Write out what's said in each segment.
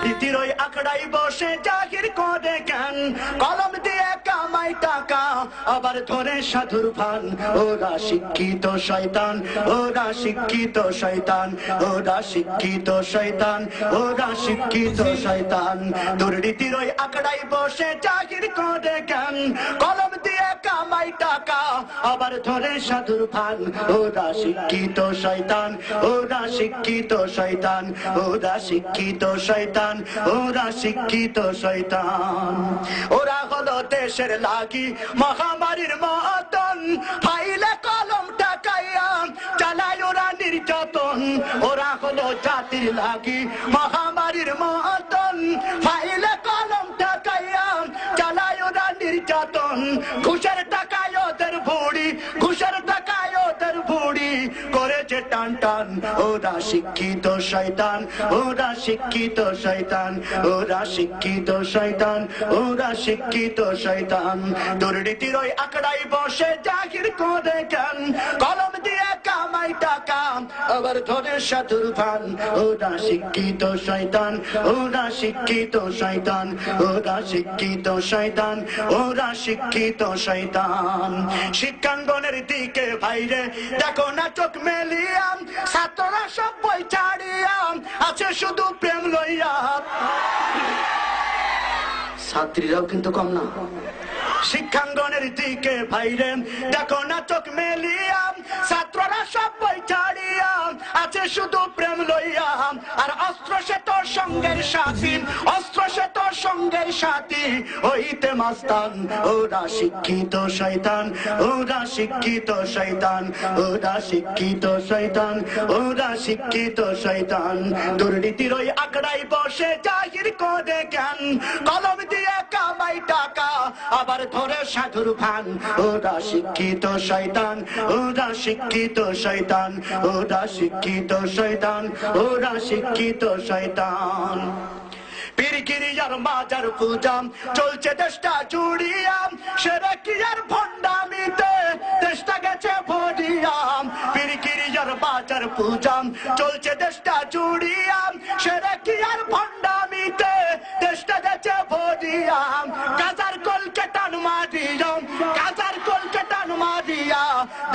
দুর্নীতির ওই আখড়াই বসে জাহির করে জ্ঞান, কলম দিয়ে কামাই টাকা আবার ধরে সাধুর ভান। ওরা শিক্ষিত শয়তান, ওরা শিক্ষিত শয়তান, ওরা শিক্ষিত শয়তান, ওরা শিক্ষিত শয়তান। দুর্নীতির ওই আখড়াই বসে জাহির করে জ্ঞান, কলম দিয়ে কামাই টাকা আবার ধরে সাধুর ভান। ওরা শিক্ষিত শয়তান, ওরা শিক্ষিত শয়তান, ওরা শিক্ষিত শয়তান, ওরা শিক্ষিত শয়তান। ওরা হলো দেশের লাগি মহামারীর মতন, ফাইলে কলম টাকাইয়া চালায় ওরা নির্যাতন। ওরা হলো জাতির লাগি মহামারীর মতন, ফাইলে কলম টাকাইয়া চালায় ওরা নির্যাতন। ঘুষের টাকায় ওদের ভুড়ি, ঘুষের টাকায় ওদের ভুড়ি করেছে টান টান। ওরা শিক্ষিত শয়তান, ওরা শিক্ষিত শয়তান, ওরা শিক্ষিত শয়তান, ওরা শিক্ষিত শয়তান। দুর্নীতির ওই আখড়াই বসে জাহির করে জ্ঞান, কলম দিয়ে কামাই টাকা আবার ধরে সাধুর ভান। ওরা শিক্ষিত শয়তান, ওরা শিক্ষিত শয়তান, ওরা শিক্ষিত শয়তান, ওরা শিক্ষিত শয়তান। শিক্ষাঙ্গনের দিকে ভাইরে দেখো না চোখ মেলিয়া, ছাত্ররা সব বই ছাড়িয়া আছে শুধু প্রেম লইয়া। ছাত্রীরাও কিন্তু কম না। শিক্ষাঙ্গনের দিকে ভাইরে দেখো না চোখ মেলিয়া, ছাত্ররা সব বই ছাড়িয়া আছে শুধু প্রেম লইয়া। আর অস্ত্র সে তোর সঙ্গের সাথী, অস্ত্র সে তোর সঙ্গের সাথী হইতে মাস্তান। ওরা শিক্ষিত শয়তান, ওরা শিক্ষিত শয়তান, ওরা শিক্ষিত শয়তান, ওরা শিক্ষিত শয়তান। দুর্নীতির ওই আখড়াই বসে জাহির করে জ্ঞান, কলম দিয়ে কামাই টাকা আবার ধরে সাধুর ভান। ওরা শিক্ষিত শয়তান, ওরা শিক্ষিত শয়তান, ওরা শিক্ষিত শয়তান, ওরা শিক্ষিত শয়তান। পীরগিরিয়ার মাজার পূজা চলছে দেশটা জুড়িয়া, সেরেকিয়ার ভণ্ডামিতে দেশটা গেছে ভরিয়া। পীরগিরিয়ার মাজার পূজা চলছে দেশটা জুড়িয়া, সেরেকিয়ার ভণ্ডামিতে দেশটা গেছে ভরিয়া। গাজার কলকে টান মারিয়া, গাজার কলকে টান মারিয়া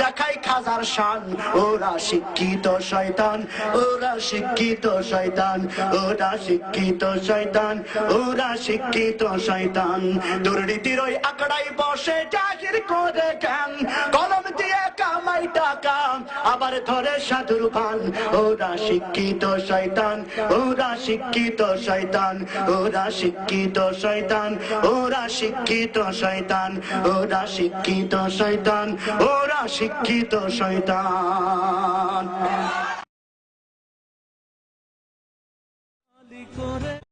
দেখাই খাজার শান। ওরা শিক্ষিত শয়তান, ওরা শিক্ষিত শয়তান, ওরা শিক্ষিত শয়তান, ওরা শিক্ষিত শয়তান। দুর্নীতির ওই আখড়াই বসে জাহির করে জ্ঞান, কলম দিয়ে কামাই টাকা আবার ধরে সাধুর ভান। ওরা শিক্ষিত শয়তান, ওরা শিক্ষিত শয়তান, ওরা শিক্ষিত শয়তান, ওরা শিক্ষিত শয়তান, ওরা শিক্ষিত শয়তান, ওরা শিক্ষিত শয়তান।